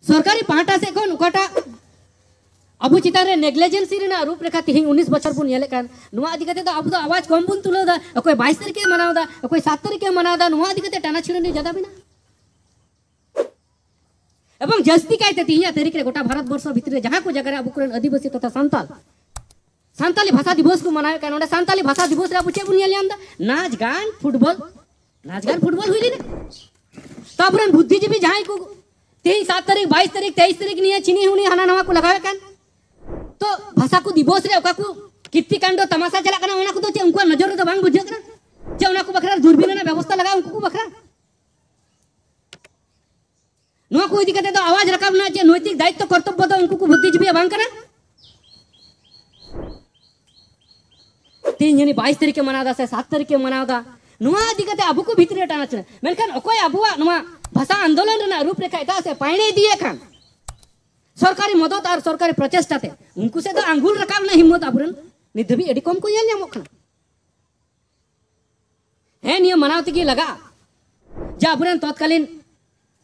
सरकारी पाहटा से खन उकाटा अबु चितान रे नेग्लिजेंसी रेना रूप रेखा तिहिं 19 बछर बुन नेले कान नुआ इदि कते अबु दो आवाज कम बुन तुलोदा अकोय 22 तारीख के मनावदा अकोय 7 तारीख के मनावदा नुआ इदि कते टाना छिड़नी ज्यादा बिना एवं जस्ती कायते तिहिं तारीख रे गोटा भारत वर्ष भितरे जहां को जगह रे अबु कुरन आदिवासी तथा सांताली भाषा दिवस को मनावे कान ओंडे सांताली भाषा दिवस रे अबु चे बुन नेले आमदा नाच गान फुटबॉल हुई रे तबरन बुद्धिजीवी जहां को तिहिं 7 तारीख 22 तारीख 23 तारीख निये चिनी हुनी हाना नवा को लगावे कान तो भाषा को दिवस रे ओका को कीर्तिकांड तमाशा चला कना ओना को तो चे उनको नजर रे तो बांग बुझे कना चे ओना को बखरा दूरबीन ना व्यवस्था लगा उनको को बखरा नुआ को इदि कते तो आवाज रकाब ना चे नैतिक दायित्व कर्तव्य तो उनको को बुद्धिजीवी बांग कना 3 जनी 22 तारीख के मनादा से 7 तारीख के मनादा नुआ इदि कते अबु को भितरे टाना छने मेनखान ओकोय अबुआ नुआ भाषा आंदोलन रे ना रूप रेखा एटा से पाइने दिए खान सरकारी मदद और सरकारी प्रचेष्टाते उनको से तो आंगुल रकाब ना हिम्मत अबुरन निधबी एडी कम को येल ᱧᱟᱢᱚᱜ ᱠᱟᱱᱟ है नियम मनावती की लगा जा अबुरन तत्कालीन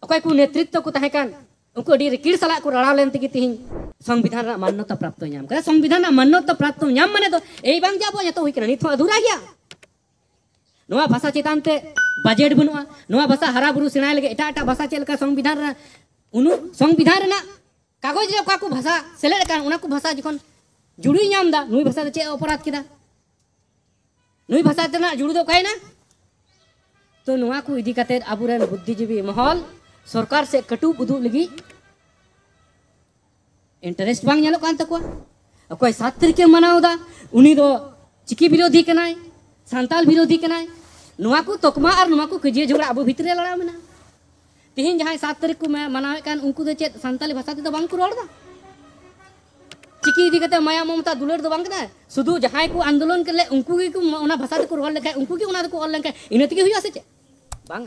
अकोय को नेतृत्व को तहे कान उनको एडी रिकिड़ सला को रड़ाव लेन तकी तिहिं संविधान रा मान्यता प्राप्त ᱧᱟᱢ करे संविधान रा मान्यता प्राप्त ᱧᱟᱢ माने तो एई बांग जाबो जतो हुई कना नित अधूरा गया नोआ भाषा चितानते बजेट बनुआ नोआ भाषा हरा बुरु सेणाय लगे एटा एटा भाषा चेलका संविधान रा उनु संविधान रे कागज रे का को भाषा सेलेड कान उना को भाषा जखन जुड़ी नामदा नुई भाषा चे अपराध किदा नुई भाषा तना जुड़ू दो कायना तो नुआ को इदी कते अबुरन बुद्धिजीवी महल सरकार से कटु बुदु लगी इंटरेस्ट बांग नेलो कान तको अकोय 7 तारीख के मनावदा उनी दो चिकी विरोधी कनाय सांताल विरोधी कनाय नुआ को तकमा और नुआ को कजिया झगड़ा अबु भितरे लड़ा मेना तिहिं जहां 7 तारीख को मनावे कान उनको दो चे सांताली भाषा ते बांग को रोड़दा चिकी इदी कते माया ममता दुलर दो बांग ना सुधु जहां को आंदोलन करले उनको की को ओना भाषा ते को रोल लेखा उनको की ओना को ऑल लेखा इनति की हुआ से चे बांग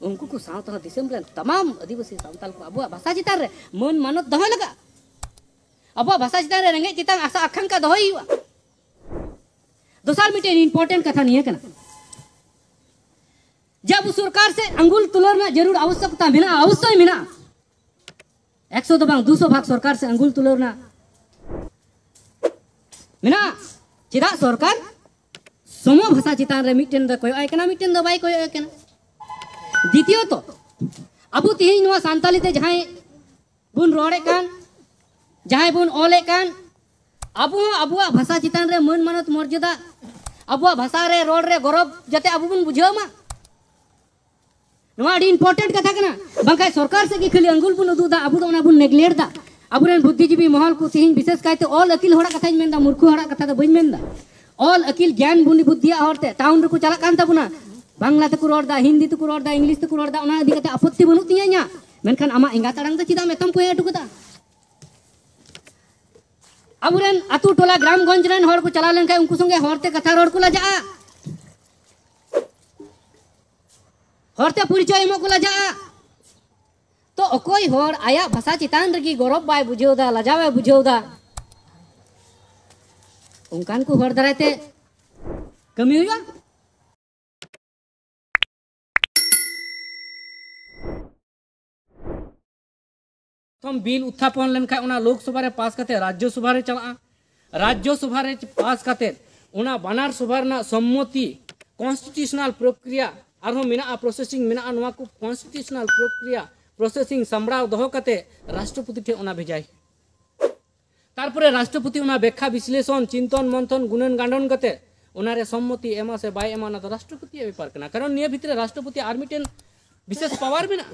उनको को सावता दिसम रे तमाम आदिवासी सांताल को अबु भाषा चितार रे मन मानत दहो लगा अबु भाषा चितार रे रंगे चितां आशा आकांक्षा दहोई हुआ दोसार मिटे इंपोर्टेंट कथा नहीं है कना जब सरकार से अंगुल तुलर में जरूर आवश्यकता मिला अवश्य मिला 100 तो बांग 200 भाग सरकार से अंगुल तुलर ना मिना चिदा सरकार समो भाषा चितान रे मिटेन द कोय आयकना मिटेन द बाय कोय आयकना द्वितीय तो अबु तिहिं नवा सांताली ते जहां बुन रोड़े कान जहां बुन ओले कान अबुआ भाषा चितान रे मन मानत मर्यादा अबुआ भाषा रे रोड रे गौरव जते अबु बुन बुझाव मा नवा अडी इंपोर्टेंट कथा कना बंकाय सरकार से की खाली अंगुल बुन उदुदा अबु दो ना बुन नेग्लेक्ट दा अबुरन बुद्धिजीवी महल को तिहिं विशेष कायते ऑल अकिल होड़ा कथा मेनदा मूर्ख होड़ा कथा दो बइन मेनदा ऑल अकिल ज्ञान बुनि बुद्धिया होरते टाउन रे को चला कान ताबुना बांग्ला ते को रोड़दा हिंदी ते को रोड़दा इंग्लिश ते को रोड़दा ओना इदि कते आपत्ति बनु तिया nya मेनखान आमा एंगा ताड़ांग दा चिदा मेतम को एटु कदा अबुरन अतु टोला ग्रामगंज रन होड़ को चला लेन का उनको संगे होरते कथा रोड को लाजा होरते परिचय एमो को लाजा तो अकोय होड़ आया भाषा चितान रगी गौरव बाय बुझेवदा लाजावे बुझेवदा उनकान को होड़ दराते कमी हुआ तम बिल उत्थापन लेनखा उना लोकसभा रे पास करते राज्यसभा रे चला राज्यसभा रे पास करते उना बानार सभा रे सम्मति कॉन्स्टिट्यूशनल प्रक्रिया आरो मिना प्रोसेसिंग मिना नुआ को कॉन्स्टिट्यूशनल प्रक्रिया प्रोसेसिंग संबड़ाव दहो कते राष्ट्रपति ठे उना भेजाय तारपरे राष्ट्रपति उना व्याख्या विश्लेषण चिंतन मंथन गुणन गांडन कते उना रे सम्मति एमा से बाय एमा ना तो राष्ट्रपति व्यापार कना कारण निये भितरे राष्ट्रपति आर मिटेन विशेष पावर बिना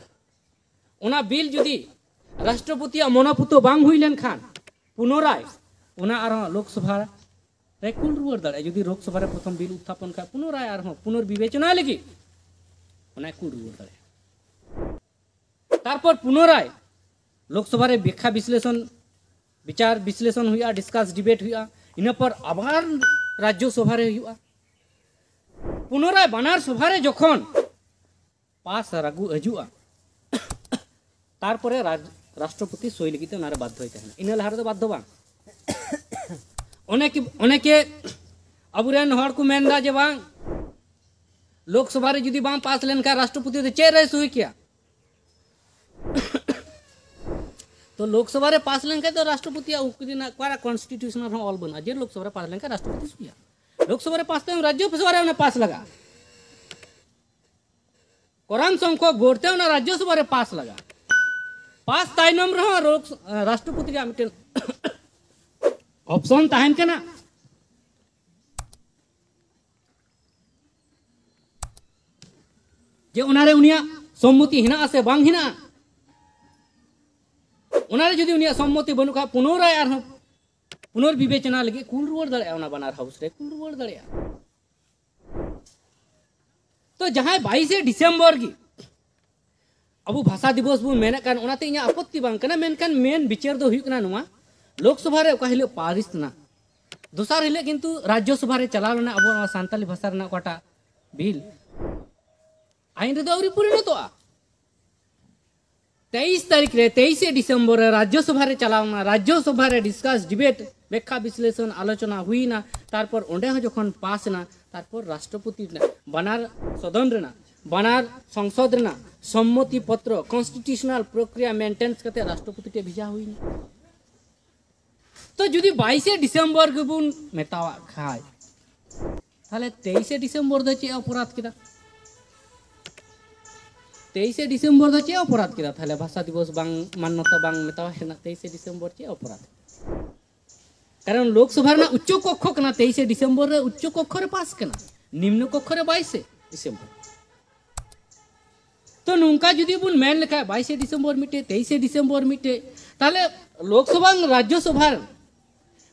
उना बिल जुदी राष्ट्रपति मनपुतो बांग हुई लेन खान पुनराय उना आर लोकसभा रे कुल रुवर दाड़े जुदी लोकसभा रे प्रथम बिल उत्थापन का पुनराय आर पुनर्विवेचना लगी उना कुल रुवर दाड़े तारपर पुनराय लोकसभा रे व्याख्या विश्लेषण विचार विश्लेषण हुआ डिस्कस डिबेट हुआ इना पर आबार राज्यसभा रे हुआ पुनराय बानार सभा रे जखन पास रागु हजुआ तारपरे राष्ट्रपति सई लगी उनारे बाध्य होते हैं इन लहार तो बाध्य बांग अनेके अबुरेन हर को मेनदा जे बांग लोकसभा रे जुदी बांग पास लेन का राष्ट्रपति तो चे रे सई किया तो लोकसभा रे पास लेनखान तो राष्ट्रपति कॉन्स्टिट्यूशनल ऑल बना जे लोकसभा रे पास लेनखान राष्ट्रपति सुया लोकसभा रे पास तो राज्यसभा रे पास लगा कोराम संख्या गोरते राज्यसभा रे पास लगा पास ताइनम रहा राष्ट्रपति का मिटन ऑप्शन ताहन कना जे उनारे उनिया सम्मति हिना से बांग हिना उनारे जदि उनिया सम्मति बनु का पुनराय आर पुनर्विवेचना लगे कुल रुवाड़ दड़े उना बनार हाउस रे कुल रुवाड़ दड़े तो जहां 22 डिसेम्बर की अब भाषा दिवस बन मेन कान उनाते इኛ आपत्ति बांग कना मेनकान मेन विचार दो हुई कना नुआ लोकसभा रे ओका हिलो पारिस ना दोसार हिले किंतु राज्यसभा रे चला लना अब सान्ताली भाषा रना कोटा बिल आइन रे दौरी परिणतोआ 23 तारीख रे 23 डिसेम्बर राज्यसभा रे चलावना राज्यसभा रे डिस्कस डिबेट व्याख्या विश्लेषण आलोचना हुई ना तारपर ओंडे हो जखन पास ना तारपर राष्ट्रपति बनार सदन रेना बनार संसद रेना सम्मति पत्र कॉन्स्टिट्यूशनल प्रक्रिया मेंटेन्स करते राष्ट्रपति के भेजा हुई ना तो जुदी 22 डिसेम्बर के बुन मेतावा खाय ताले 23 डिसेम्बर दो चे अपराध किदा 23 डिसेम्बर दो चे अपराध किदा ताले भाषा दिवस बांग मान्यता बांग मेतावा हेना 23 डिसेम्बर चे अपराध कारण लोकसभा ना उच्च कक्ष कना 23 डिसेम्बर रे उच्च कक्ष रे पास कना निम्न कक्ष रे 22 डिसेम्बर तो नौका जुदी बुन मेन लेखा 22 डिसेम्बर मिटे 23 डिसेम्बर मिटे ताले लोकसभा राज्यसभा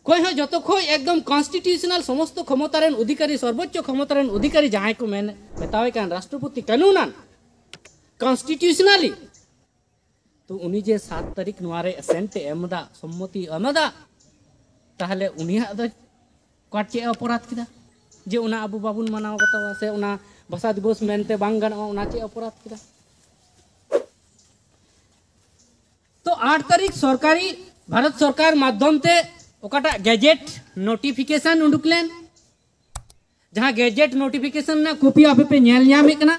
कोई हो जत खो एकदम कॉन्स्टिट्यूशनल समस्त क्षमतारेन अधिकारी सर्वोच्च क्षमतारेन अधिकारी जहां को मेन मेतावे कान राष्ट्रपति कानूनन कॉन्स्टिट्यूशनली तो उनी जे 7 तारीख नवारे एसेंट एमदा सम्मति एमदा ताहले उनिया द काटे अपराध किदा जे उना अबु बाबुन मनाव बतावा से उना भाषा दिवस मेनते बांग गाना उना चे अपराध किदा तो 8 तारीख सरकारी भारत सरकार माध्यम ते ओकाटा गैजेट नोटिफिकेशन उडुकलेन जहां गैजेट नोटिफिकेशन ना कॉपी आपे पे नेल ᱧᱟᱢ कना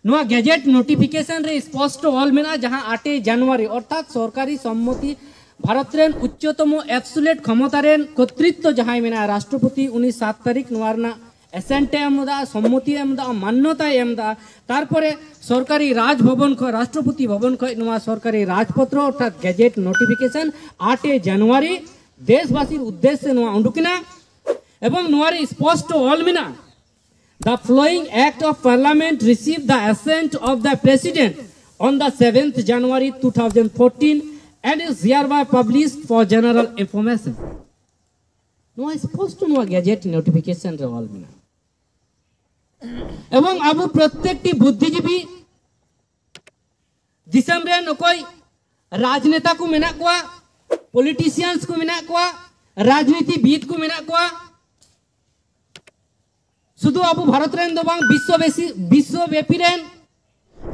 नुआ गैजेट नोटिफिकेशन रे स्पष्ट ऑल मेना जहां 8 जनवरी अर्थात सरकारी सम्मति भारत रेन उच्चतम एब्सोल्यूट क्षमतारेन कर्तृत्व जहां मेना राष्ट्रपति 7 तारीख नवारना एसेंटे एमदा सम्मति एमदा मान्यता एमदा तारपरे सरकारी राजभवन को राष्ट्रपति भवन को नुआ सरकारी राजपत्र अर्थात गैजेट नोटिफिकेशन 8 जनवरी देशवासी उद्देश्य नुआ उंडुकिना एवं नुआरी स्पष्ट ऑल मिना the following act of parliament receive the assent of the president on the 7th January 2014 and is hereby published for general information नुआ स्पष्ट नुआ गैजेट नोटिफिकेशन रे ऑल मिना एवं अब प्रत्येकटी बुद्धिजीवी दिसम रे नकोय राजनेता को मेना कोआ पॉलिटिशियंस को मेना कोआ राजनीतिविद को मेना कोआ शुद्ध अब भारत रेन दो बांग विश्वव्यापी रेन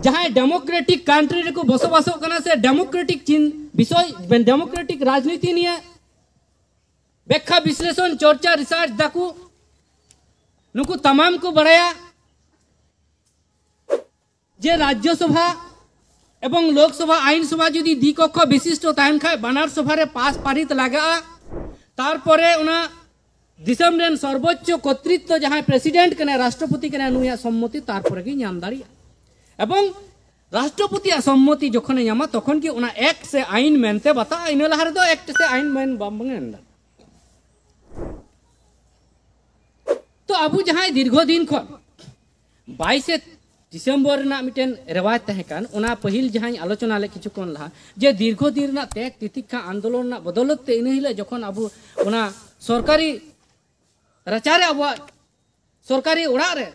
जहां डेमोक्रेटिक कंट्री रे को बसवासो कना से डेमोक्रेटिक विषय डेमोक्रेटिक राजनीति निये व्याख्या विश्लेषण चर्चा रिसर्च दाकू नुकु तमाम को बढ़ाया जे राज्यसभा एवं लोकसभा आईन सभा जुदी दी कक्ष विशिष्ट ताहन खाय बनार सभा रे पास पारित लागा तारपरे उना दिसम रेन सर्वोच्च कर्तृत्व जहां प्रेसिडेंट कने राष्ट्रपति कने नुया सम्मति तारपरे की नाम दाड़ी एवं राष्ट्रपति सम्मति जखन नामा तखन की उना एक्ट से आईन मेनते बता इन लहार दो एक्ट से आईन मेन बांगेन तो अबु जहां दीर्घदिन खो 22 डिसेम्बर ना मिटेन रेवाज तहकान उना पहिल जहां आलोचना ले किछु कोन लहा जे दीर्घदिन ना त्याग तितिक्षा आंदोलन ना बदौलत ते इने हिले जखन अबु उना सरकारी रचारे अब सरकारी उड़ा रे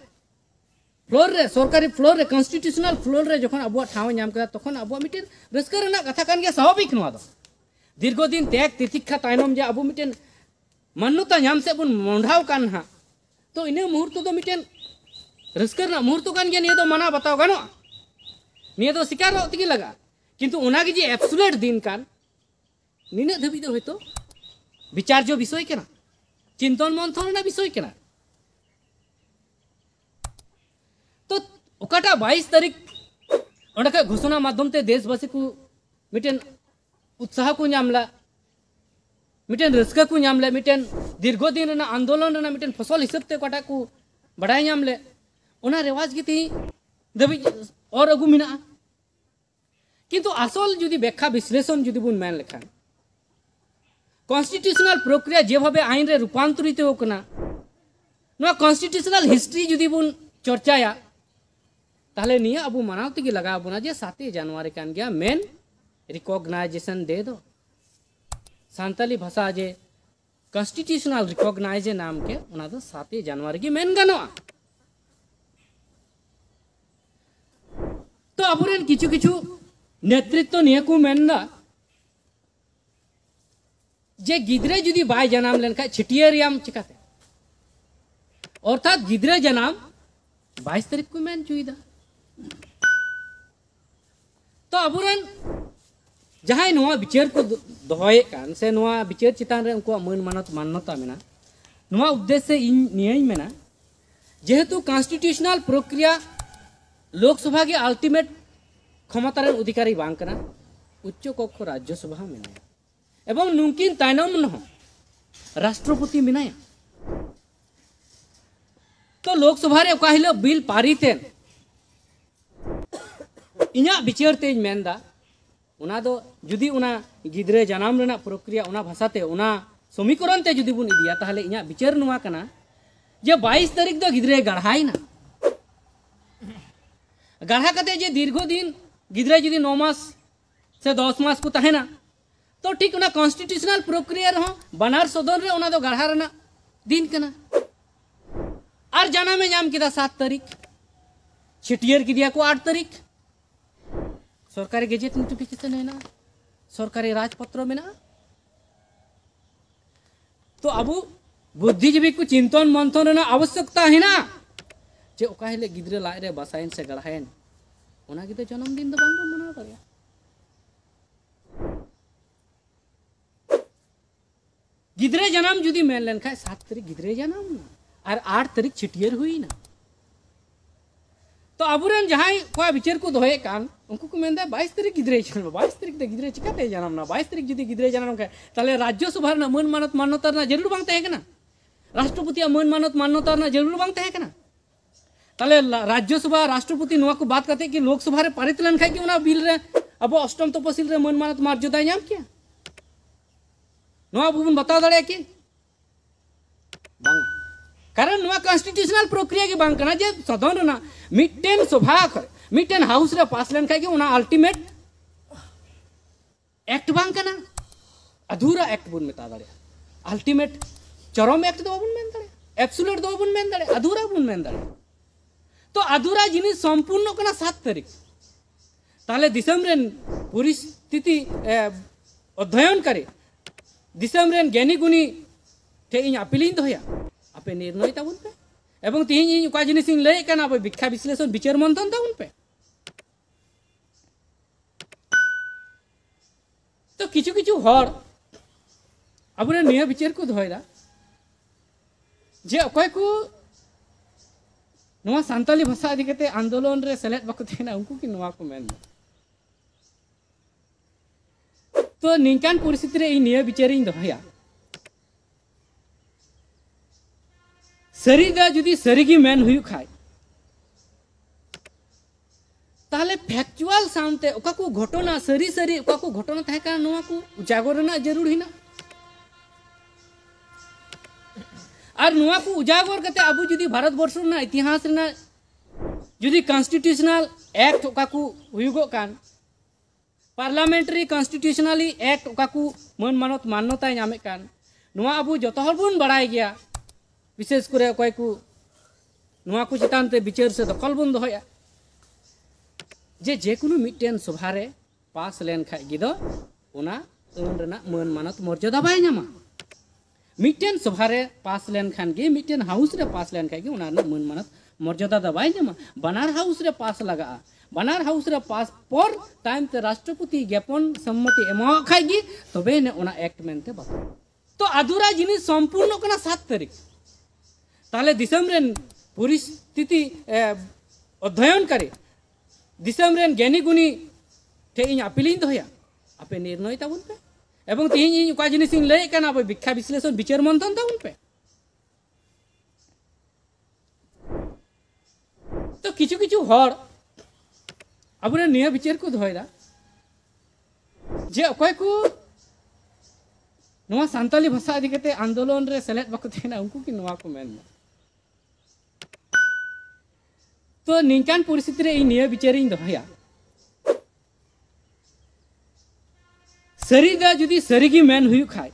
फ्लोर रे सरकारी फ्लोर रे कॉन्स्टिट्यूशनल फ्लोर रे जखन अब ठाव नाम कदा तखन अब मिटेन रस्कर ना कथा कान गया स्वाभाविक नुआ दो दीर्घदिन त्याग तितिक्षा तायनम जे अब मिटेन मान्यता नाम से बुन मोंढाव कान हा तो इने मुहूर्त दो मिटेन रस्कर ना मुहूर्त कान गया निये दो मना बताओ गानो निये दो शिकार होती लगा किंतु उनागे जे एब्सोल्यूट दिन कान निने धबी दो होतो विचार जो विषय केना चिंतन मंथन ना विषय केना तो ओकाटा 22 तारीख ओंडका घोषणा माध्यम ते देशवासी को मिटेन उत्साह को नामला मिटेन रस्का को नामले मिटेन दीर्घदिन रेना आंदोलन रेना मिटेन फसल हिसाबते कोटा को बड़ाई नामले उना रिवाज की ती दबी और अगु मिना किंतु आसल जुदी व्याख्या विश्लेषण जुदी बुन मेन लेखान कॉन्स्टिट्यूशनल प्रक्रिया जे भावे आईन रे रूपांतरित होकना नवा कॉन्स्टिट्यूशनल हिस्ट्री जुदी बुन चर्चाया ताहले निया अबु मानाव तेगी लगा बुना जे 7 जनवरी कान गया मेन रिकॉग्नाइजेशन दे दो सांताली भाषा जे कॉन्स्टिट्यूशनल रिकॉग्नाइजे नाम के उना दो 7 जनवरी की मेन गानोआ तो अबुरेन किछु किछु नेतृत्व निया को मेनदा जे गिद्रे जुदी बाय जनाम लेनखा छिटियरियाम चिकाते अर्थात गिद्रे जनाम 22 तारीख को मेन चुईदा तो अबुरेन जहां नवा विचार को दोहये कान से नवा विचार चितान रे उनको मन मानत मान्यता मेना नवा उद्देश्य इन नियई मेना जेहेतु कॉन्स्टिट्यूशनल प्रक्रिया लोकसभा के अल्टीमेट क्षमता रे अधिकारी बांग कना उच्च कक्ष राज्यसभा मेना एवं नुकिन तायनम न राष्ट्रपति मेनाया तो लोकसभा रे काहिले बिल पारितेन इना विचार तेज मेनदा उना दो जुदी उना गिद्रे जनाम रेना प्रक्रिया उना भाषाते उना समीकरण ते जुदी बुन इदिया ताहले इना विचार नुआ कना जे 22 तारीख दो गिद्रे गढ़ाईना गढ़ा कते जे दीर्घ दिन गिद्रे जुदी 9 मास से 10 मास को तहेना तो ठीक उना कॉन्स्टिट्यूशनल प्रक्रिया रहो बनार सदन रे उना दो गढ़ा रेना दिन कना और जाना में नाम किदा 7 तारीख छिटियर किदिया को 8 तारीख सरकारी गेजेट नोटिफिकेशन है ना सरकारी राजपत्र में ना तो अब बुद्धिजीवी को चिंतन मंथन ना आवश्यकता है ना जे ओका हेले गिद्रे लाय रे बसायन से गढ़ायन ओना गिदे जन्मदिन दो बांग मना दरिया गिद्रे जन्म जुदी मेन लेन खाय 7 तारीख गिद्रे जन्म और 8 तारीख छिटियर हुई ना तो अबुरेन जहां कोई विचार को दोहे कान उनको को मेंदा 22 तारीख गिद्रे जन्म 22 तारीख ते गिद्रे चिकाते जन्म ना 22 तारीख जुदी गिद्रे जन्म का ताले राज्यसभा ना मन मानत मान्यता ना जरूर बांग तहे कना राष्ट्रपति मन मानत मान्यता ना जरूर बांग तहे कना ताले राज्यसभा राष्ट्रपति नोआ को बात करते कि लोकसभा रे पारित लन खाय कि उना बिल रे अब अष्टम तपसील रे मन मानत मर्यादा नाम किया नोआ बुन बताओ दड़े कि बांग कारण नोआ कॉन्स्टिट्यूशनल प्रक्रिया की बांग कना जे सदन ना मिटेन सभा करे मिटेन हाउस रे पास लेन खाय कि उना अल्टीमेट एक्ट बांग कना अधूरा एक्ट बुन मेता दड़े अल्टीमेट चरम एक्ट दो बुन मेन दड़े एब्सोल्यूट दो बुन मेन दड़े अधूरा बुन मेन दड़े तो अधूरा जिनिस संपूर्ण कना 7 तारीख ताले दिसम रेन परिस्थिति अध्ययन करे दिसम रेन ज्ञानी गुणी ठे इन अपीलिंग दोया आपे निर्णय ताबुन पे एवं तीन इन का जिनिस इन लय कना आपे व्याख्या विश्लेषण विचार मंथन ताबुन पे तो किछु किछु हर अबरे निया विचार को दोयदा जे अकय को नवा सांताली भाषा इदी कते आंदोलन रे सेलेक्ट बाको तेना उनको कि नवा को मेन तो निकान परिस्थिति रे इ निया विचारिंग दोहया सरीदा जुदी सरीगी मेन हुयु खाय ताहले फैक्चुअल सामते ओका को घटना सरी सरी ओका को घटना थाय का नवा को उजागर ना जरूर हिना और नोआ को उजागर करते अब जुदी भारत वर्ष ना इतिहास ना जुदी कॉन्स्टिट्यूशनल एक्ट ओका को हुयुगो कान पार्लियामेंट्री कॉन्स्टिट्यूशनली एक्ट ओका को मन मानत मान्यता नामे कान नोआ अब जतो हर बुन बड़ाय गया विशेष करे ओकय को नोआ को चितान ते विचार से दखल बुन दोहया जे कोनो मिटेन सभा रे पास लेन खाय गिदो ओना अन रेना मन मानत मर्यादा बाय नामा मिटेन सभा रे पास लेन खान गे मिटेन हाउस रे पास लेन खाय गे उना मन मानत मर्यादा दबाई जमा बनार हाउस रे पास लगा बनार हाउस रे पास पर टाइम ते राष्ट्रपति ज्ञापन सम्मति एमा खाय गे तबे ने ओना एक्ट मेनते बता तो अधूरा जिनिस संपूर्ण कना 7 तारीख ताले दिसम रेन परिस्थिति अध्ययन करे दिसम रेन ज्ञानी गुणी ठे इन अपीलिंग दोया आपे निर्णय ताबुन पे एवं तीन इन उका जिनिस इन लय काना आपे व्याख्या विश्लेषण विचार मंथन ताबुन पे तो किछु किछु हर अब निया विचार को दोहरा जे अकय को नवा सांताली भाषा इदी कते आंदोलन रे सेलेद बाको तेना उनको कि नवा को मेन तो निंकान परिस्थिति रे निया विचार इन दोहया सरीदा जुदी सरीगी मेन हुयु खाय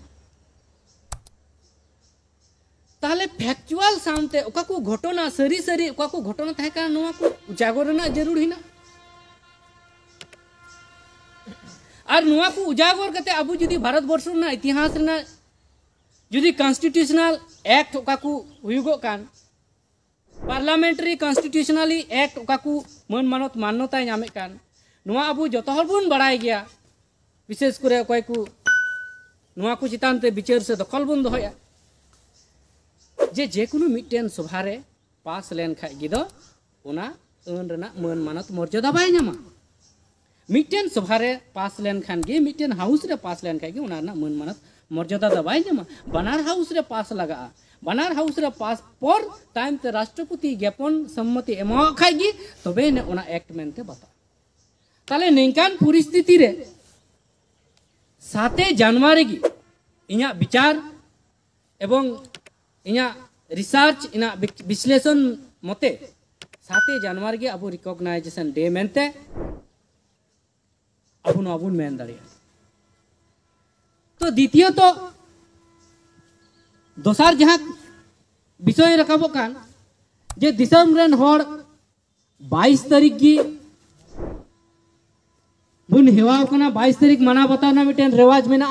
ताहले फैक्चुअल सामते ओका को घटना सरी सरी ओका को घटना थाय का नवा को उजागर रना जरूर हिना और नवा को उजागर कते अबु जुदी भारत वर्ष ना इतिहास रना जुदी कॉन्स्टिट्यूशनल एक्ट ओका को हुयुगो कान पार्लियामेंटरी कॉन्स्टिट्यूशनली एक्ट ओका को मन मानत मान्यता नामे कान नवा अबु जतो हर बुन बड़ाय गया विशेष करे अकय को नवा को चितान ते विचार से दखल बुन दोहया जे कोनो मिटेन सभा रे पास लेन खाय गिदो ओना अन रना मन मानत मर्यादा बाय नामा मिटेन सभा रे पास लेन खान गे मिटेन हाउस रे पास लेन खाय गे ओना ना मन मानत मर्यादा दा बाय नामा बनार हाउस रे पास लगा बनार हाउस रे पास पर टाइम ते राष्ट्रपति ज्ञापन सम्मति एमा खाय गे तबे ने ओना एक्ट मेनते बता ताले निंकान परिस्थिति रे 7 जनवरी की इना विचार एवं इना रिसर्च इना विश्लेषण मते 7 जनवरी के अब रिकॉग्नाइजेशन डे मेनते अबुन मेन दाड़िया तो द्वितीय तो दोसार जहाँ विषय रखाबो कान जे दिसम रेन होड़ 22 तारीख की बुन हेवाव कना 22 तारीख मना बताना मिटेन रिवाज मेना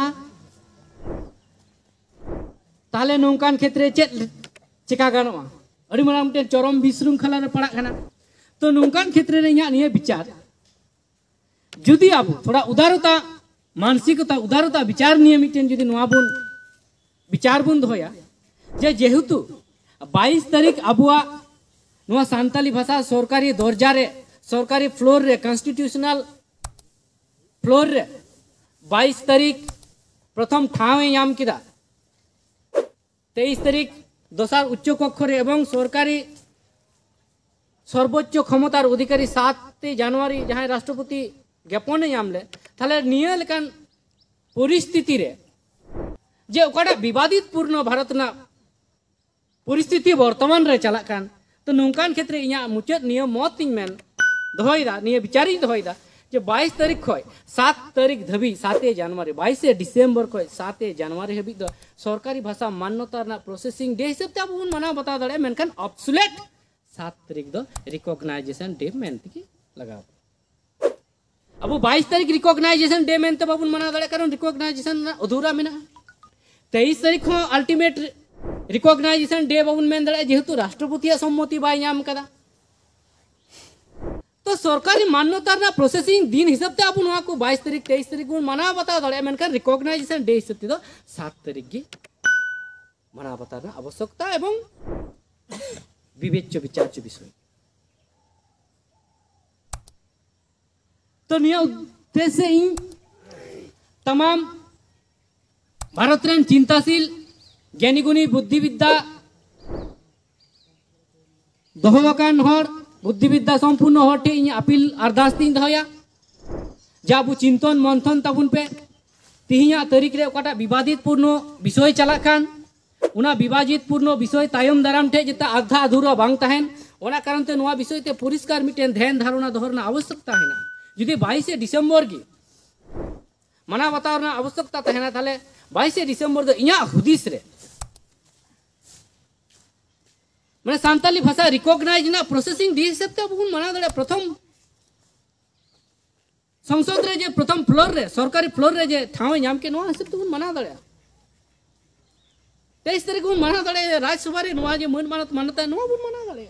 ताले नौकान क्षेत्र चेत चिका गानोआ अड़ी मारा मिटेन चरम विशृंखला रे पड़ा खाना तो नौकान क्षेत्र रे इया निये विचार जुदी अब थोड़ा उदारता मानसिकता उदारता विचार निये मिटेन जुदी नवा बुन विचार बुन दोया जे जेहेतु 22 तारीख अबुआ नवा सांताली भाषा सरकारी दर्जा रे सरकारी फ्लोर रे कॉन्स्टिट्यूशनल फ्लोर रे 22 तारीख प्रथम ठावे याम किदा 23 तारीख दोसार उच्च कक्ष रे एवं सरकारी सर्वोच्च क्षमतार अधिकारी 7 जनवरी जहां राष्ट्रपति ज्ञापन यामले थाले निये लेकान परिस्थिति रे जे ओकाटा विवादित पूर्ण भारत ना परिस्थिति वर्तमान रे चला कान तो नौकान क्षेत्र इया मुचाद नियम मत इन मेन दोहयदा निये विचारी दोहयदा जे 22 तारीख खय 7 तारीख धबी 7 जनवरी 22 डिसेम्बर खय 7 जनवरी हबी दो सरकारी भाषा मान्यता ना प्रोसेसिंग डे हिसाब ते अब मना बता दड़े मेनखान ऑब्सोलेट 7 तारीख दो रिकॉग्नाइजेशन डे मेनते की लगाओ अब 22 तारीख रिकॉग्नाइजेशन डे मेनते बाबुन मना दड़े कारण रिकॉग्नाइजेशन अधूरा मेना 23 तारीख हो अल्टीमेट रिकॉग्नाइजेशन डे बाबुन मेन दड़े जेहेतु राष्ट्रपति सम्मति बाय नाम कदा तो सरकारी मान्यता ना प्रोसेसिंग दिन हिसाब ते आपन को 22 तारीख 23 तारीख को मना बता दड़े मेनखान रिकॉग्नाइजेशन डे हिसाब ते दो 7 तारीख की मना बता ना आवश्यकता एवं विवेच्य विचार्य विषय तो निया उद्देश्य इन तमाम भारत रेन चिंताशील ज्ञानी गुणी बुद्धिविद्या दोहवाकान हर बुद्धिविद्या संपूर्ण हटे इन अपील अरदास तीन दहया जाबु चिंतन मंथन ताबुन पे तिहिया तारीख रे ओकाटा विवादित पूर्ण विषय चला कान उना विवादित पूर्ण विषय तायम दाराम ठे जेता आधा अधूरा बांग तहन ओना कारण ते नोआ विषय ते परिष्कार मिटेन ध्यान धारणा दोहरना आवश्यकता है ना जुदी 22 डिसेम्बर की मना बतावना आवश्यकता तहना थाले 22 डिसेम्बर दो इया हुदिस रे माने सांताली भाषा रिकॉग्नाइज ना प्रोसेसिंग डी हिसाब ते बहुन मना दड़े प्रथम संसद रे जे प्रथम फ्लोर रे सरकारी फ्लोर रे जे ठाव नाम के नोआ हिसाब ते बहुन मना दड़े 23 तारीख को मना दड़े राज्यसभा रे नोआ जे मन मानत मानता नोआ बुन मना दड़े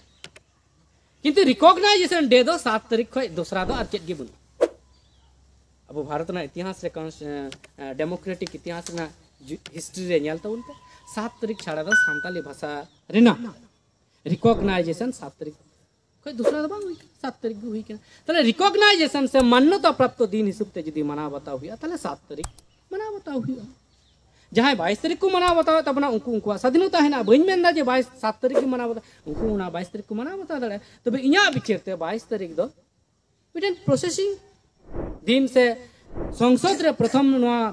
किंतु रिकॉग्नाइजेशन डे दो 7 तारीख खय दूसरा दो आर चेत गे बुन अब भारत ना इतिहास रे डेमोक्रेटिक इतिहास ना हिस्ट्री रे नेल तउन पे 7 तारीख छाड़ा दो सांताली भाषा रेना रिकॉग्नाइजेशन 7 तारीख कोई दूसरा दबा हुई 7 तारीख भी हुई ताले रिकॉग्नाइजेशन से मान्यता प्राप्त दिन हिसाब से जुदी मना बताओ हुआ ताले 7 तारीख मना बताओ हुआ जहाँ 22 तारीख को मना बताओ तब ना उनको स्वाधीनता है ना बन मेन जे 7 तारीख की मना बता उनको 22 तारीख को मना बता दे तब इना बिचारते 22 तारीख दो मिटन प्रोसेसिंग दिन से संसद रे प्रथम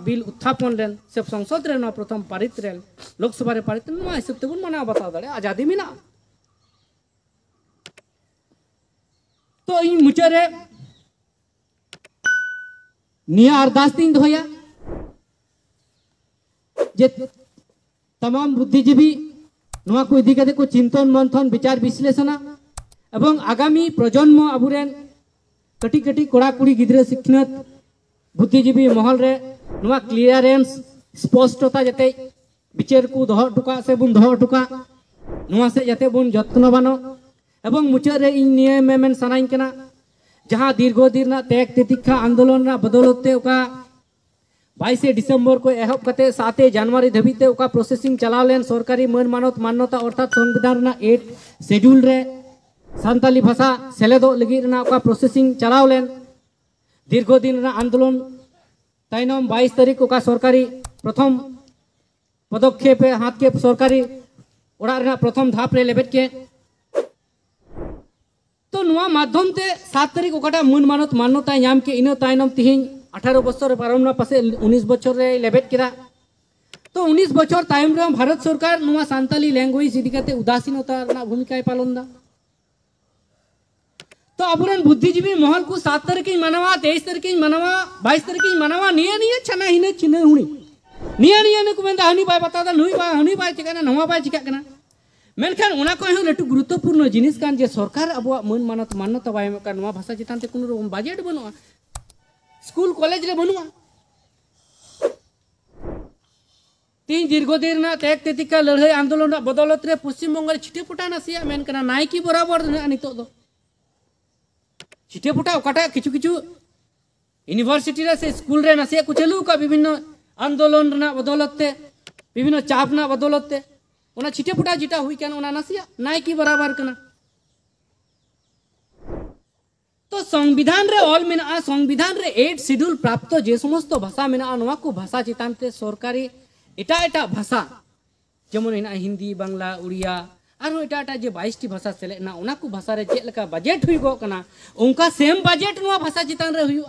बिल उत्थापन लेन से संसद रे प्रथम पारित रेल लोकसभा रे पारित हिसाब ते मना बता दे आजादी में ना तो इन मुचारे निया अरदास दिन दोया जे तमाम बुद्धिजीवी नवा को इदी कते को चिंतन मंथन विचार विश्लेषण एवं आगामी प्रजन्म अबुरेन कटी कटी कोड़ा कुड़ी गिद्रे शिक्षित बुद्धिजीवी महल रे नवा क्लियरेंस स्पष्टता जते विचार को दोह टुका से बुन दोह टुका नवा से जते बुन जत्नवानो एवं मुचाद रे इन निये मेन सनाइन कना जहां दीर्घ दिन ना त्याग तितिक्षा आंदोलन ना बदौलते उका 22 डिसेम्बर को एहब कते 7 जनवरी धबीते उका प्रोसेसिंग चलाव लेन सरकारी मान मानत मान्यता अर्थात संविधान ना 8 शेड्यूल रे सान्ताली भाषा सेलेदो लगी ना उका प्रोसेसिंग चलाव लेन दीर्घ दिन ना आंदोलन ताइनम 22 तारीख उका सरकारी प्रथम पदक्षेप हाथ के सरकारी ओड़ा रे प्रथम धाप रे लेबेट के तो नुआ माध्यम ते 7 तारीख ओकाटा मान मानत मान्यता नाम के इन ताइनम तिहिं 18 बछर पारमना पासे 19 बछर रे लेबेट केदा तो 19 बछर तायम रे भारत सरकार नुआ सांताली लैंग्वेज इदी कते उदासीनता ना भूमिका पालन दा तो अबुरन बुद्धिजीवी महल को 7 तारीख मनावा 23 तारीख मनावा 22 तारीख मनावा निया निया छना हिने छिने हुनी निया निया ने को मेंदा हनी बाय बतादा हनी बाय चिकाना नवा बाय चिका कना मेनखान उना को हो लटू गुरुत्वपूर्ण जिनिस कान जे सरकार अबुआ मन मानत मान्यता बाय का नवा भाषा चितान ते कोनो बजट बनुआ स्कूल कॉलेज रे बनुआ तीन दीर्घ दिन ना त्याग तितिका लड़ाई आंदोलन बदौलत रे पश्चिम बंगाल छिटे फुटा नसिया मेन कना नाइकी बराबर नितो दो छिटे फुटा ओकाटा किछु किछु यूनिवर्सिटी रे से स्कूल रे नसिया को चलू का विभिन्न आंदोलन ना बदौलत ते विभिन्न चाप ना बदौलत ते ओना छिटे फुटा जिटा हुई कान ओना नसिया नाइकी बराबर कना तो संविधान रे ऑल मेना संविधान रे 8 शेड्यूल प्राप्त जे समस्त भाषा मेना नवा को भाषा चितान ते सरकारी एटा एटा भाषा जेमन हिना हिंदी बांग्ला उड़िया आरो एटा एटा जे 22 टी भाषा सेले ना ओना को भाषा रे जे लका बजट हुई गो कना उनका सेम बजट नवा भाषा चितान रे हुई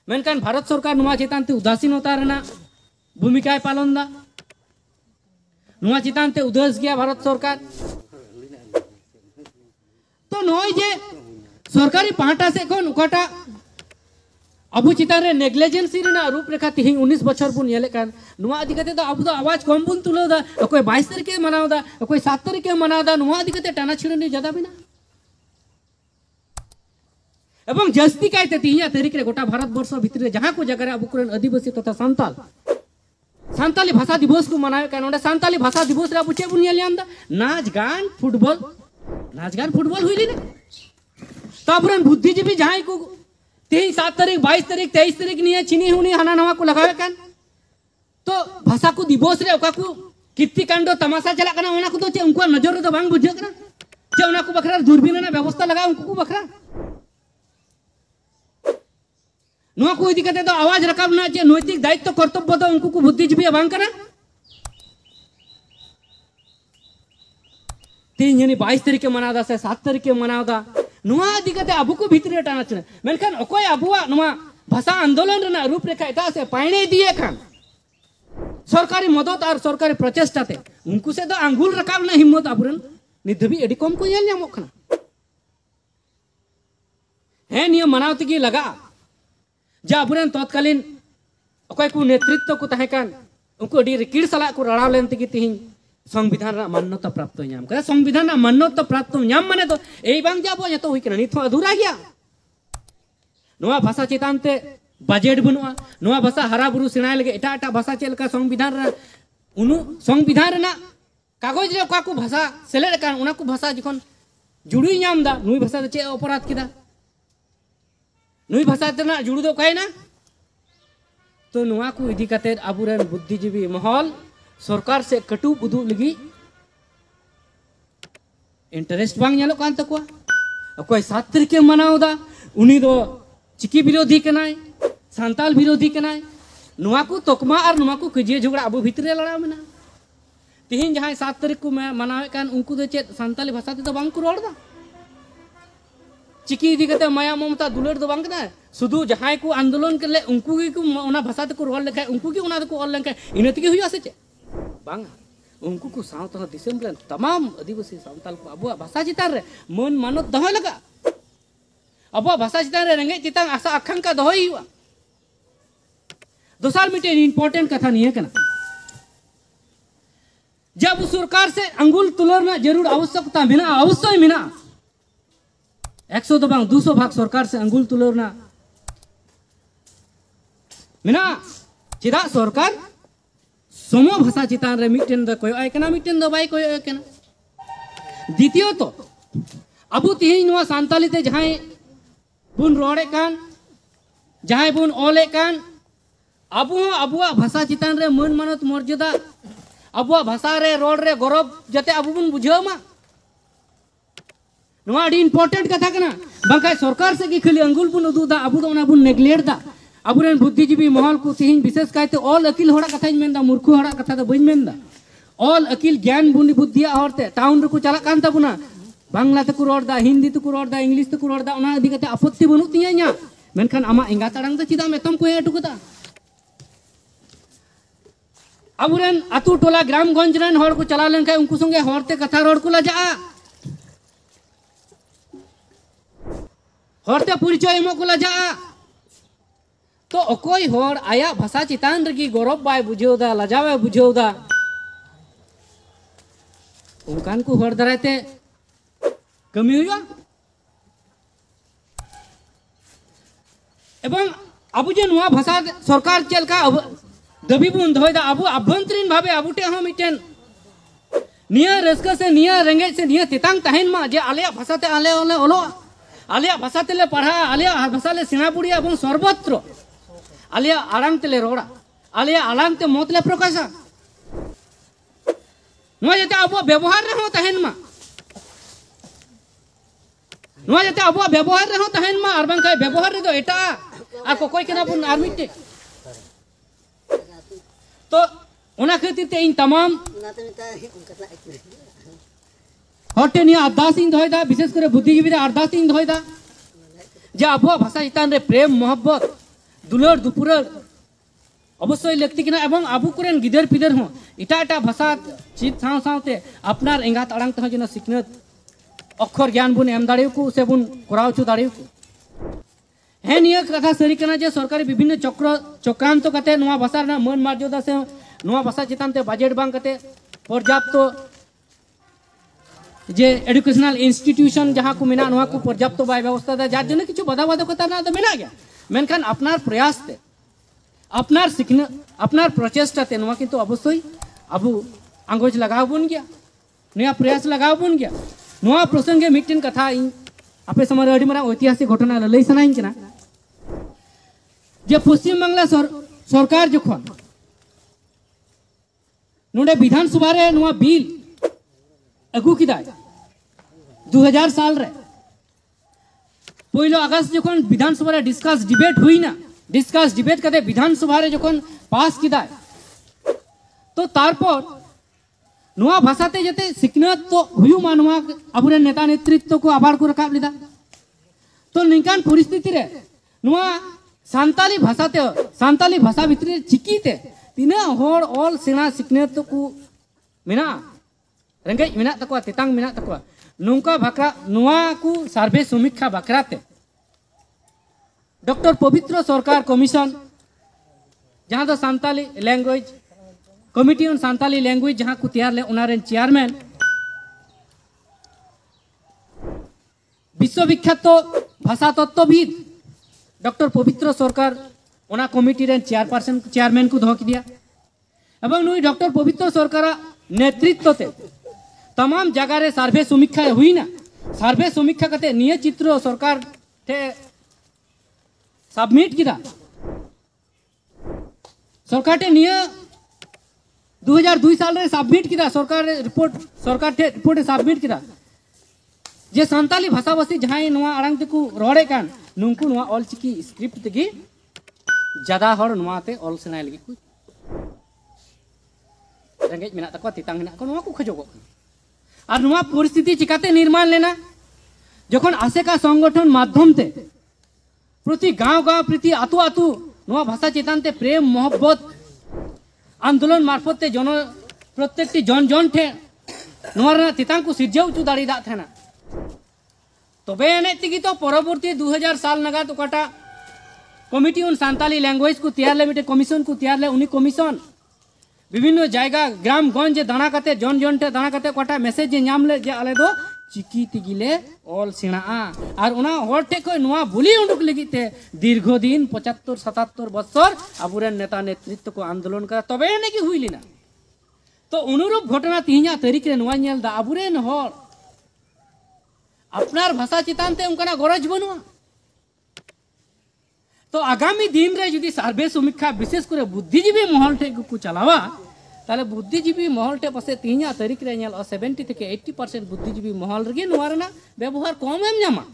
मेनकान भारत सरकार नवा चितान ते उदासीनता रेना भूमिका पालन दा नवा चितान ते उदास गया भारत सरकार तो नय जे सरकारी पाहटा से कोन उकाटा अबु चितान रे नेग्लिजेंसी रेना रूपरेखा तिहिं 19 बछर बुन येले कान नुआ दिकते तो अबु आवाज कम बुन तुलो दा कोई 22 तारीख के मनाव दा कोई 7 तारीख के मनाव दा नुआ दिकते टाना छिड़नी ज्यादा बिना एवं जस्ती कायते तिहिया तारीख रे गोटा भारत वर्ष भीतर रे जहां को जगह रे अबु कुरन आदिवासी तथा सांताली भाषा दिवस को मनावे कान ओंडे सांताली भाषा दिवस रे अबु चे बुन येले आंदा नाच गान फुटबॉल हुइली ने ताबरन बुद्धिजीवी जहां को 7 तारीख 22 तारीख 23 तारीख निये छिनी हुनी हाना नवा को लगावे कान तो भाषा को दिवस रे ओका को कीर्तिकांड तमाशा चला कना ओना को तो चे उनको नजर रे तो बांग बुझे कना चे ओना को बखरा दूरबीन ना व्यवस्था लगा उनको को बखरा नवा को इदी कते तो आवाज रकाब ना चे नैतिक दायित्व कर्तव्य तो उनको को बुद्धिजीवी बांग कना 22 तारीख के मनादा से 7 तारीख के मनादा नुआ दिगते अबु को भीतर टाना चने मेनखान अकोय अबुआ नुआ भाषा आंदोलन रेना रूपरेखा एटा से पाइने दिए खान सरकारी मदद और सरकारी प्रचेष्टा ते उनको से तो आंगुल रकाब ना हिम्मत अबुरन निधबी एडी कम को येल ᱧᱟᱢᱚᱜ खाना है नियम मनावती की लगा जा अबुरन तत्कालीन अकोय को नेतृत्व को तहे कान उनको एडी रिकिड़ सला को रड़ाव लेन तकी तिहिं संविधान मान्यता प्राप्त नाम करे संविधान मान्यता प्राप्त नाम माने तो एई बांग जाबो जतो हुई कना नित अधूरा गया नवा भाषा चितान ते बजट बनुआ नवा भाषा हरा बुरु सेणाय लगे एटा एटा भाषा चेलका संविधान रेना कागज रे का को भाषा सेलेड कान उना को भाषा जखन जुड़ी नाम दा नुई भाषा चे अपराध किदा नुई भाषा तेना जुड़ू दो कहना तो नवा को इदी कते अबुरन बुद्धिजीवी महल सरकार से कटु उदू लगी इंटरेस्ट बांग नेलो कान तको अकोय 7 तारीखे मनावदा उनी दो चिकी विरोधी कनाय सांताल विरोधी कनाय नुआ को तकमा और नुआ को कजिया झगड़ा अब भितरे लड़ा मेना तिहिन जहां 7 तारीख को मनावे कान उनको दो चेत सांताली भाषा ते तो बांग को रोड़दा चिकी इदी कते माया ममता दुलर दो बांग ना सुधु जहां को आंदोलन करले उनको की को ओना भाषा ते को रोल लेखाय उनको की ओना को ऑल लेखाय इनति के हुआ से चे बांग उनको को सावता दिसम रे तमाम आदिवासी सांताल को अब भाषा चितार रे मन मानत दहो लगा अब भाषा चितार रे रेंगे चितांग आशा आकांक्षा दहोई हुआ दोसार मिटे इंपॉर्टेंट कथा नहीं है कना जब सरकार से अंगुल तुलना जरूर आवश्यकता मिना अवश्य मिना 100 तो बांग 200 भाग सरकार से अंगुल तुलना मिना चिदा सरकार समो भाषा चितान रे मिटेन द कोय आयकना मिटेन द बाय कोय आयकना द्वितीय तो अबु तिहि नवा सांताली ते जहां बुन रोड़े कान जहां बुन ओले कान अब भाषा चितान रे मन मानत मर्यादा अब भाषा रे रोड रे गौरव जते अब बन बुझाव मा नवा इंपॉर्टेंट कथा कना बांका सरकार से की खाली अंगुल बुन उदुदा अब दो बुन नेग्लेक्ट दा अबुरेन बुद्धिजीवी महल को तिहिन विशेष कायते ऑल अकिल होड़ा कथा मेनदा मूर्खु होड़ा कथा तो बइन मेनदा ऑल अकिल ज्ञान बुनि बुद्धिया होरते टाउन रे को चला कान ताबुना बांग्ला ते को रोड़दा हिंदी ते को रोड़दा इंग्लिश ते को रोड़दा ओना इदी कते आपत्ति बनु तिया nya मेनखान आमा एंगा ताड़ांग द चिदा मेतम को एटुकदा अबुरेन अतु टोला ग्रामगंज रेन होड़ को चला लेन उनको संगे होरते कथा रोड को लजा होरते परिचय एमो को लजा तो अकोय होड़ आया भाषा चितान रगी गौरव बाय बुझेवदा लजावे बुझेवदा उनकान को होड़ दराते कमी हुआ एवं अब जे नुआ भाषा सरकार चलका दबी बुन दहोदा अब अभ्यंतरीण भावे अबुटे हम मिटेन निया रस्का से निया रेंगे से निया तितांग तहन मा जे आलिया भाषा ते आले ओले ओलो आलिया भाषा तेले पढ़ा आलिया भाषा ले सेना पुड़िया एवं सर्वत्र आलिया आड़ांग तेले रोड़ा आलिया आड़ांग ते मतले प्रकाशा नुआ जते अब व्यवहार रे हो तहन मा नुआ जते अब व्यवहार रे हो तहन मा अरबां काय व्यवहार रे दो एटा आ कोई केना बुन आर्मिटे तो ओना खातिर ते इन तमाम होटे निया अरदास इन दहोयदा विशेष करे बुद्धिजीवी रे अरदास इन दहोयदा जे आबो भाषा चितान रे प्रेम मोहब्बत दुलर दुपुरर अवश्य लगती किना एवं आबु कुरेन गिदर पिदर हो इटा इटा भाषा चित साव सावते अपनार एंगात अड़ांग तह जन सिकनत अक्षर ज्ञान बुन एम दाड़ियो को से बुन कराव छु दाड़ियो को है निया कथा सरी कना जे सरकारी विभिन्न चक्रांत कते नवा भाषा ना मन मर्यादा से नवा भाषा चितान ते बजट बांग कते पर्याप्त जे एजुकेशनल इंस्टीट्यूशन जहां को मेना नवा को पर्याप्त बाय व्यवस्था दा जार जने किछु बाधा बाधा कता ना तो मेना गया मेनखान अपनार प्रयास ते अपनार सिखना अपनार प्रचेष्टा ते नवा किंतु अवश्य अबु आंगोज लगाव बन गया नया प्रयास लगाव बन गया नवा प्रसंगे मिटन कथा आपे समारे अड़ी मारा ऐतिहासिक घटना लई सनाइन कना जे पश्चिम बांग्ला सरकार जखन नोडे विधानसभा रे नवा बिल अगु किदा 2000 साल रे पहिलो अगस्त जखन विधानसभा रे डिस्कस डिबेट कते विधानसभा रे जखन पास किदा तो तारपर नवा भाषाते जते सिकनत तो हुयु मानवा अबुरे नेता नेतृत्व को आभार को रकाब लिदा तो निकान परिस्थिति रे नवा सांताली भाषा भितरे चिकीते तिना होड़ ऑल सेना सिकनत को मेना रेंगे मेना तको तेतांग मेना तको नोंका भाकरा नवा को सर्वे समीक्षा बाकराते डॉक्टर पवित्र सरकार कमीशन जहां दो Santali language committee on Santali language जहां को तैयार ले उनारेन चेयरमैन विश्वविख्यात भाषा तत्वविद डॉक्टर पवित्र सरकार ओना कमिटी रेन चेयरमैन को दो दिया एवं नुई डॉक्टर पवित्र सरकार नेतृत्व ते तमाम जगह रे सर्वे समीक्षा हुई ना सर्वे समीक्षा कते निय चित्र सरकार थे सबमिट किदा सरकार टे निय 2002 साल रे सबमिट किदा सरकार थे रिपोर्ट सबमिट किदा जे सानताली भाषाभाषी जहां नवा आड़ांग तेको रोड़े कान नुंकु नवा ऑलचिकी स्क्रिप्ट तेगी ज्यादा हर नवाते ऑल सेनाय लगी को रेंगेज मेना तको तितांग मेना को नवा को खजोगो और नवा परिस्थिति चिकाते निर्माण लेना जखन आसेका संगठन माध्यम ते प्रति गांव गांव प्रति आतु आतु नवा भाषा चेतान ते प्रेम मोहब्बत आंदोलन मार्फत ते जन प्रत्येकटी जन जन ठे नवा तितांग को सिरजाव चु दाड़ी दा थाना तबे एने तिगी तो परवर्ती 2000 साल नगा तो काटा कमिटी उन सानताली लैंग्वेज को तैयार ले मिटे कमीशन को तैयार ले उनी कमीशन विभिन्न जायगा ग्राम गंज दाना कते जन जन टे दाना कते काटा मैसेज जे नाम ले जे आले दो चिकी तिगिले ऑल सेना और उना हर ठे को नवा बुली उंडुक लगिते दीर्घदिन 75-77 बछर अबुरेन नेता नेतृत्व को आंदोलन का तबे ने की हुई लिना तो अनुरूप घटना तिहिना तारीख रे नवा नेल दा अबुरेन हर अपनार भाषा चितान ते उनका गरज बनुआ तो आगामी दिन रे यदि सर्वे समीक्षा विशेष करे बुद्धिजीवी महल ठे को चलावा ताले बुद्धिजीवी महल टे पासे तिहिना तारीख रे नेल 70 থেকে 80% बुद्धिजीवी महल रे नोआ रेना व्यवहार कम एम न्यामा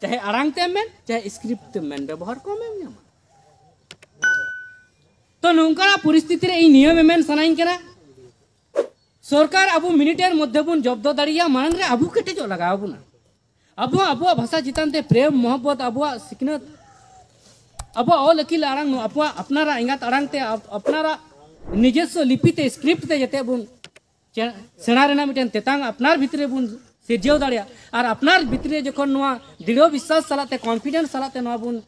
चाहे आड़ांग ते मेन चाहे स्क्रिप्ट ते मेन व्यवहार कम एम न्यामा तो नोंका परिस्थिति रे ई नियम मेन सनाइन केना सरकार अब मिनिटेर मध्य बुन जब्द दाड़िया मांग रे अब केटे लगाव बुना अब भाषा चितान ते प्रेम मोहब्बत अब सिकनत अब ऑल अकिल आड़ांग अब अपनारा इंगात आड़ांग ते अपनारा निजस्व लिपि ते स्क्रिप्ट ते जते बुन सेना रेना मिटेन तेतांग अपनार भितरे बुन सिरजेव दाड़िया और अपनार भितरे जखन नोआ दृढ़ विश्वास सालाते कॉन्फिडेंस सालाते नोआ बुन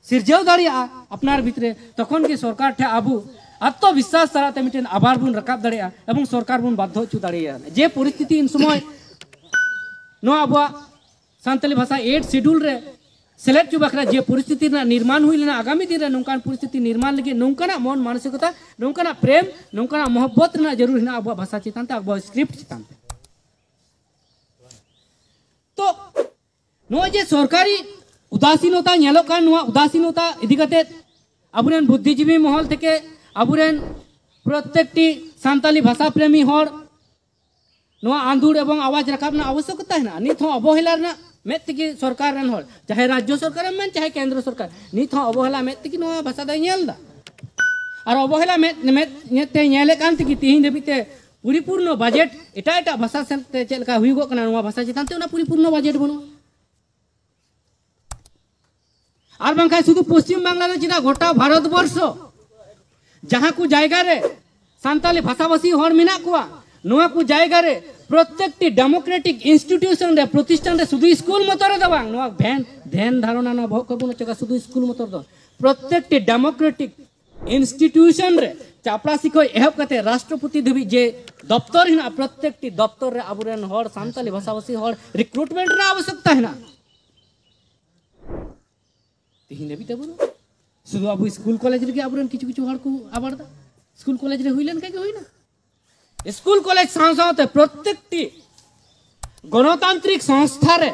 सिरजेव दाड़िया अपनार भितरे तखन की सरकार ठे आबू आत्मविश्वास सालाते मिटेन आबार बुन रकाब दाड़िया एवं सरकार बुन बाध्य हचु दाड़िया जे परिस्थिति इन समय नोआ अब सानताली भाषा 8 शेड्यूल रे सेलेक्ट चु बखरा जे परिस्थिति ना निर्माण हुई लेना आगामी दिन रे नोंकान परिस्थिति निर्माण लगे नोंकाना मन मानसिकता नोंकाना प्रेम नोंकाना मोहब्बत ना जरूर हिना अब भाषा चितान ते अब स्क्रिप्ट चितान ते तो नो जे सरकारी उदासीनता नेलो कान नो उदासीनता इदि कते अबुरेन बुद्धिजीवी महल थेके अबुरेन प्रत्येकटी सानताली भाषा प्रेमी हर नो आंदोड़ एवं आवाज रखाबना आवश्यकता है ना नित अवहेला ना मेत की सरकार रन हर चाहे राज्य सरकार में चाहे केंद्र सरकार नित अवहेला मेत की नो भाषा दा नेलदा और अवहेला मेत नेले कान की तिहिन देबिते परिपूर्ण बजेट एटा एटा भाषा से चेलका हुईगो कना नो भाषा चितान ते परिपूर्ण बजेट बनो और बांखा शुद्ध पश्चिम बांग्ला चिना गोटा भारत वर्ष जहां को जायगा रे सानताली भाषाभाषी हर मेना कोआ नोआ को जायगा रे प्रत्येकटी डेमोक्रेटिक इंस्टीट्यूशन रे प्रतिष्ठान रे शुद्ध स्कूल मतरे दबांग नोआ ध्यान धारणा न भोग कबुन चका शुद्ध स्कूल मतरे दो प्रत्येकटी डेमोक्रेटिक इंस्टीट्यूशन रे चापरासी को एहब कते राष्ट्रपति देवी जे दफ्तर हिना प्रत्येकटी दफ्तर रे आबुरेन हर सानताली भाषाभाषी हर रिक्रूटमेंट रे आवश्यकता है ना तिहिन देवी तबुन शुद्ध अब स्कूल कॉलेज रे आबुरेन किछु किछु हर को आबारदा स्कूल कॉलेज रे हुइलेन के होइना स्कूल कॉलेज साथ प्रत्येकटी गणतांत्रिक संस्था रे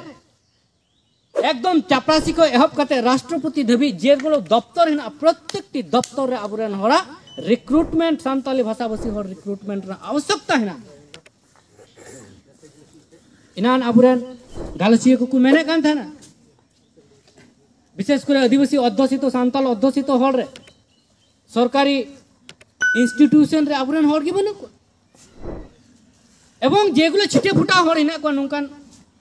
एकदम चापरासी को एहब कते राष्ट्रपति देवी जेगुलो दफ्तर हिना प्रत्येकटी दफ्तर रे आबुरेन हरा रिक्रूटमेंट सानताली भाषाभाषी हर रिक्रूटमेंट रे आवश्यकता है ना इनान आबुरेन गालसिया को मेने कान था ना विशेष करे आदिवासी अध्युषित सानताल अध्युषित हर रे सरकारी इंस्टीट्यूशन रे आबुरेन हर की बनु एवं जेगुलो छिटे फुटा हर हिना को नोंकान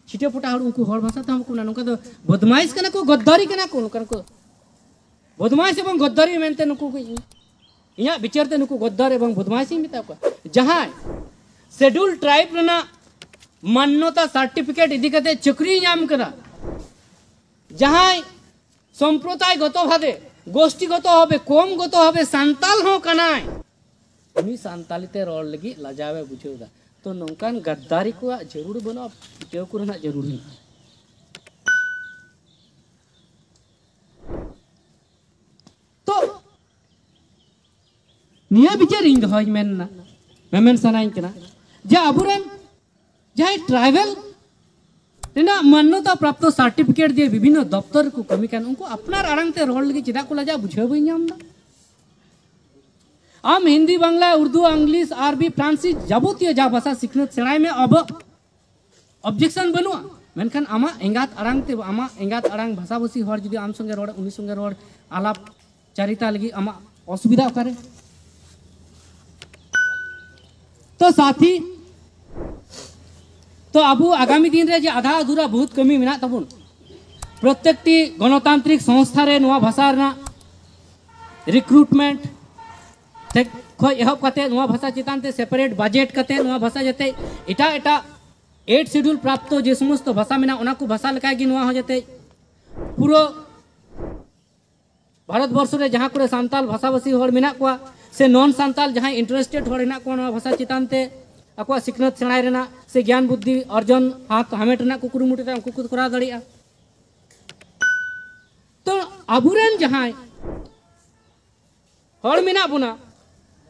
छिटे फुटा हर उनको हर भाषा तम को ना नोंका तो बदमाइश कना को गद्दारी कना को नोंकान को बदमाइश एवं गद्दारी मेनते नुको को इया विचारते नुको गद्दार एवं बदमाइशी मिता को जहां शेड्यूल ट्राइब रना मान्यता सर्टिफिकेट इदि कते चक्री नाम करा जहां संप्रदाय गत भावे गोष्ठीगत भावे कम गत भावे सानताल हो कनाय उनी सानतालीते रोड लगी लजावे बुझेगा तो नौकान गद्दारी को जरूर बनो पिटेव को ना जरूर नहीं तो निया विचार इन दहज मेनना मेमेन सनाइन कना जे अबुरेन जहां ट्राइबल तेना मान्यता प्राप्त सर्टिफिकेट दिए विभिन्न दफ्तर को कमी कान उनको अपनार आड़ांगते रोड लगी चिदा को लजा बुझेव बई नामदा आम हिंदी बांग्ला उर्दू इंग्लिश अरबी फ्रांसीसी जाबतीय जा भाषा सीखने सेणाय में अब ऑब्जेक्शन बनुआ मेनखान आमा एंगात आड़ांग ते आमा एंगात आड़ांग भाषा भाषी हर जुदी आम संगे रोड उनी संगे रोड आलाप चारिता लगी आमा असुविधा ओकारे तो साथी तो अबू आगामी दिन रे जे आधा अधूरा बहुत कमी मेना तबुन प्रत्येकटी गणतांत्रिक संस्था रे नोआ भाषा रना रिक्रूटमेंट खो एहब कते नोआ भाषा चितान ते सेपरेट बजेट कते नोआ भाषा जते एटा एटा 8 शेड्यूल प्राप्त जे समस्त भाषा मेना ओना को भाषा लेका गी नोआ हो जते पूरा भारत वर्ष रे जहां करे सांताल भाषा भाषी हर मेना को से नॉन सांताल जहां इंटरेस्टेड हर हेना को नोआ भाषा चितान ते आको सिखनत सेणाय रेना से ज्ञान बुद्धि अर्जन हाथ हामेट रेना को कुरुमुटी रे उनको को करा दड़िया तो अबुरेन जहां हर मेना बुना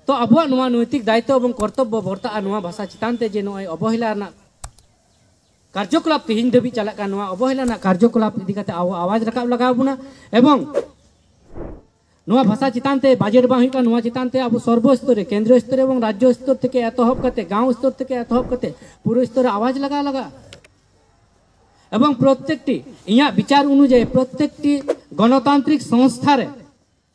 तो अबुआ नोआ नैतिक दायित्व एवं कर्तव्य बर्ता नोआ भाषा चितान ते जे नोय अवहेला ना कार्यकलाप तेहिन दबी चला का नोआ अवहेला ना कार्यकलाप इदी काते आवाज रकाब लगा बुना एवं नोआ भाषा चितान ते बजेट बा हुई नोआ चितान ते अब सर्व स्तर केंद्र स्तर एवं राज्य स्तर থেকে एतहब करते गांव स्तर থেকে एतहब करते पूरे स्तर आवाज लगा लगा एवं प्रत्येकटी इया विचार अनुযায়ী प्रत्येकटी गणतांत्रिक संस्था रे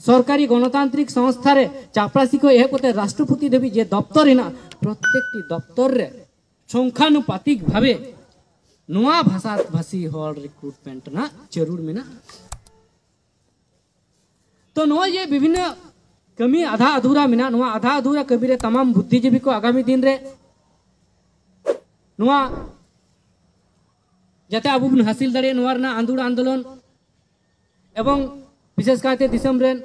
सरकारी गणतांत्रिक संस्था रे चापरासी को एह कोते राष्ट्रपति देवी जे दफ्तर हिना प्रत्येकटी दफ्तर रे संख्यानुपातिक भावे नोआ भाषा भाषी हर रिक्रूटमेंट ना जरूर मेना तो नोआ ये विभिन्न कमी आधा अधूरा मेना नोआ आधा अधूरा कमी रे तमाम बुद्धिजीवी को आगामी दिन रे नोआ जाते अब बन हासिल दाड़े नोआ रना आंदोलन एवं विशेष काते दिसम रेन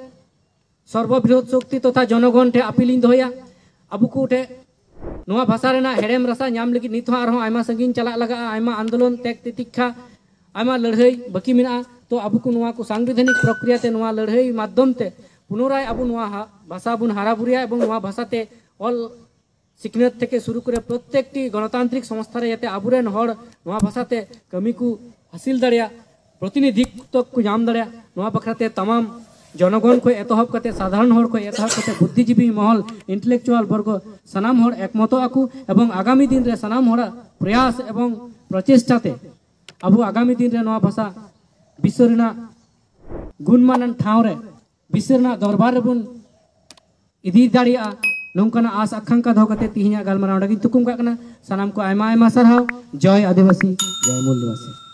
सर्वबृहत शक्ति तथा जनगण ठे अपील दोया अब को ठे नोआ भाषा रेना हेड़ेम रसा नाम लगी नित आरहों आयमा संगीन चला लगा आयमा आंदोलन त्याग तितिक्षा आयमा लड़ाई बाकी मेना तो अब को नोआ को सांविधानिक प्रक्रिया ते नोआ लड़ाई माध्यम ते पुनराय अब नोआ भाषा बुन हारा बुरिया एवं नोआ भाषा ते ऑल सिखनत থেকে शुरू करे प्रत्येकटी गणतांत्रिक संस्था रे याते आबुरेन हर नोआ भाषा ते कमी को हासिल दाड़िया प्रतिनिधित्व को नाम दाड़िया नोआ बखराते तमाम जनगण को एतहब करते साधारण हर को एतहब करते बुद्धिजीवी महल इंटेलेक्चुअल वर्ग सनाम हर एकमत आकु एवं आगामी दिन रे सनाम हर प्रयास एवं प्रचेष्टाते अब आगामी दिन रे नोआ भाषा विश्वरना गुणमानन ठाव रे विश्वरना दरबार रे बुन इदी दाड़िया नौकाना आस आकांक्षा दो कते तिहिया गालमाराव डगिन तुकुम का सनाम को आयमा आयमा सरहाव जय आदिवासी जय मूल निवासी।